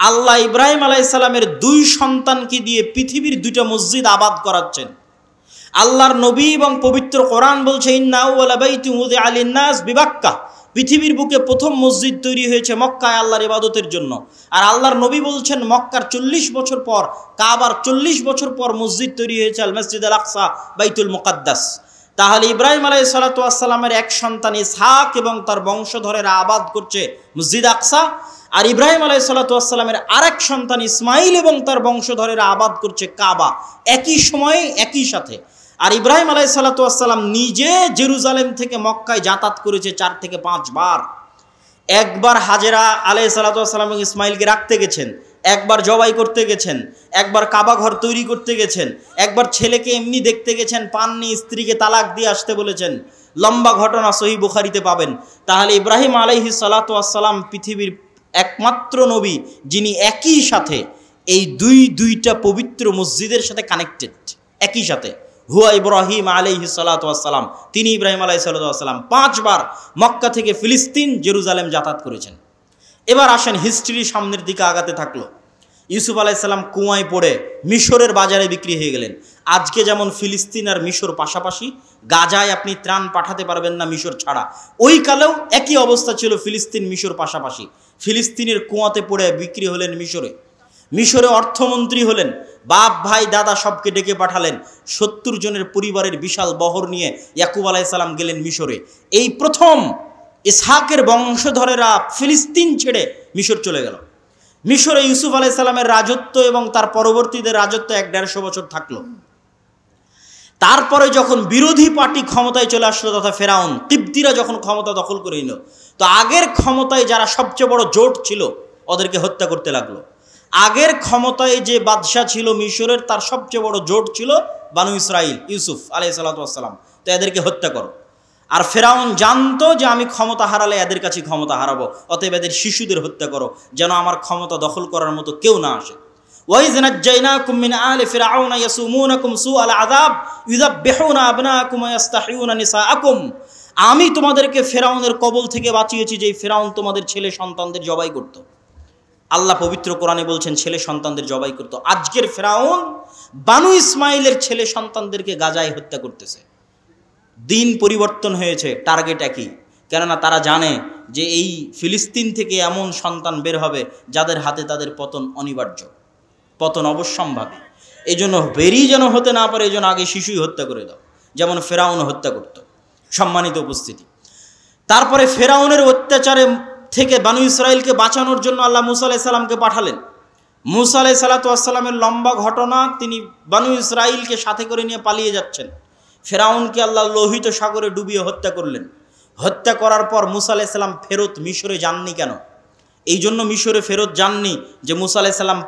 [SPEAKER 1] আল্লাহ ইব্রাহিম আলাইহিস সালামের দুই সন্তানকে দিয়ে পৃথিবীর দুইটা মসজিদ আবাদ করাচ্ছেন। আল্লাহর নবী এবং পবিত্র কোরআন বলছে ইন্না আউওয়ালা বাইতিন উযিআ লিন-নাস বিবাক্কা, পৃথিবীর বুকে প্রথম মসজিদ তৈরি হয়েছে মক্কায় আল্লাহর ইবাদতের জন্য। আর আল্লাহর নবী বলছেন মক্কার 40 বছর পর, কাবার 40 বছর পর মসজিদ তৈরি হয়েছে আল মসজিদ আল আকসা, বাইতুল মুকাদ্দাস। তাহলে ইব্রাহিম আলাইহিস সালাতু ওয়াস সালামের এক সন্তান ইসহাক এবং তার বংশধরেরা আবাদ করছে মসজিদ আকসা, আর ইব্রাহিম আলাইহিস সালাতু ওয়াস সালামের আরেক সন্তান ইসমাইল এবং তার বংশধরেরা আবাদ করছে কাবা, একই সময়ে একই সাথে। আর ইব্রাহিম আলাইহিস সালাতু ওয়াস সালাম নিজে জেরুজালেম থেকে মক্কায় যাতায়াত করেছে 4 থেকে 5 বার। একবার হাজেরা আলাইহিস সালাতু ওয়াস সালাম এবং ইসমাইলকে রাখতে গেছেন, একবার জবাই করতে গেছেন, একবার কাবা ঘর তৈরি করতে গেছেন, একবার ছেলেকে এমনি দেখতে গেছেন, পাননি, স্ত্রীকে তালাক দিয়ে আসতে বলেছেন। লম্বা ঘটনা সহিহ বুখারীতে পাবেন। তাহলে ইব্রাহিম আলাইহিস সালাতু ওয়াস সালাম পৃথিবীর একমাত্র নবী যিনি একই সাথে এই দুইটা পবিত্র মসজিদের সাথে কানেক্টেড, একই সাথে। হুয়া ইব্রাহিম আলাইহিস সালাতু ওয়াস সালাম, তিনি ইব্রাহিম আলাইহিস সালাতু ওয়াস সালাম 5 বার মক্কা থেকে ফিলিস্তিন জেরুজালেম যাতায়াত করেছেন। এবার আসেন হিস্ট্রি সামনের দিকে আগাতে থাকলো। ইউসুফ আলাইহিস সালাম কুয়ায় পড়ে মিশরের বাজারে বিক্রি হয়ে গেলেন। আজকে যেমন ফিলিস্তিন আর মিশর পাশাপাশি, গাজায় আপনি ত্রাণ পাঠাতে পারবেন না মিশর ছাড়া, ওই কালেও একই অবস্থা ছিল, ফিলিস্তিন মিশর পাশাপাশি। ফিলিস্তিনের কুয়াতে পড়ে বিক্রি হলেন মিশরে, মিশরে অর্থমন্ত্রী হলেন, বাপ ভাই দাদা সবকে ডেকে পাঠালেন। 70 জনের পরিবারের বিশাল বহর নিয়ে ইয়াকুব আলাইহিস সালাম গেলেন মিশরে। এই প্রথম ইসহাকের বংশধরেরা ফিলিস্তিন ছেড়ে মিশর চলে গেল। মিশরে ইউসুফ আলাইহিস সালামের রাজত্ব এবং তার পরবর্তীদের রাজত্ব 1-150 বছর থাকলো। তারপরে যখন বিরোধী পার্টি ক্ষমতায় চলে আসলো তথা ফেরাউন, কিবতীরা যখন ক্ষমতা দখল করে নিল, তো আগের ক্ষমতায় যারা সবচেয়ে বড় জোট ছিল ওদেরকে হত্যা করতে লাগলো। আগের ক্ষমতায় যে বাদশাহ ছিল মিশরের, তার সবচেয়ে বড় জোট ছিল বানু ইসরাইল, ইউসুফ আলাইহিস সালাতু ওয়াস সালাম, তো এদেরকে হত্যা করো। আর ফেরাউন জানতো যে আমি ক্ষমতা হারালে এদের কাছে ক্ষমতা হারাবো, অতএব এদের শিশুদের হত্যা করো যেন আমার ক্ষমতা দখল করার মতো কেউ না আসে। ওয়াইজ নাজ্জাইনাকুম মিন আলি ফিরআউনা ইয়াসুমুনাকুম সুআল আযাব ইউযাববিহুনা আবনাকুম ওয়া ইস্তাহিয়ুনা নিসাআকুম, আমি তোমাদেরকে ফেরাউনের কবল থেকে বাঁচিয়েছি, যেই ফেরাউন তোমাদের ছেলে সন্তানদের জবাই করত। আল্লাহ পবিত্র কোরআনে বলছেন ছেলে সন্তানদের জবাই করত। আজকের ফেরাউন বানু ইসমাইলের ছেলে সন্তানদেরকে গাজায় হত্যা করতেছে। দিন পরিবর্তন হয়েছে, টার্গেট একই, কেননা তারা জানে যে এই ফিলিস্তিন থেকে এমন সন্তান বের হবে যাদের হাতে তাদের পতন অনিবার্য, পতন অবশ্যম্ভাবী। এই জন্য বেরি যেন হতে না পারে, এই জন্য আগে শিশুই হত্যা করে দাও, যেমন ফেরাউন হত্যা করত। সম্মানিত উপস্থিতি। তারপরে ফেরাউনের অত্যাচারে থেকে বানু ইসরাইলকে বাঁচানোর জন্য আল্লাহ মুসা আলাইহিস সালামকে পাঠালেন। মুসা আলাইহিস সালামের লম্বা ঘটনা, তিনি বানু ইসরাইলকে সাথে করে নিয়ে পালিয়ে যাচ্ছেন। ফেরাউনকে আল্লাহ লোহিত সাগরে ডুবিয়ে হত্যা করলেন। হত্যা করার পর মুসা আলাইহিস সালাম ফেরত মিশরে যাননি কেন? এই জন্য মিশরে ফেরত যাননি যে মুসা আলাইহিস সালাম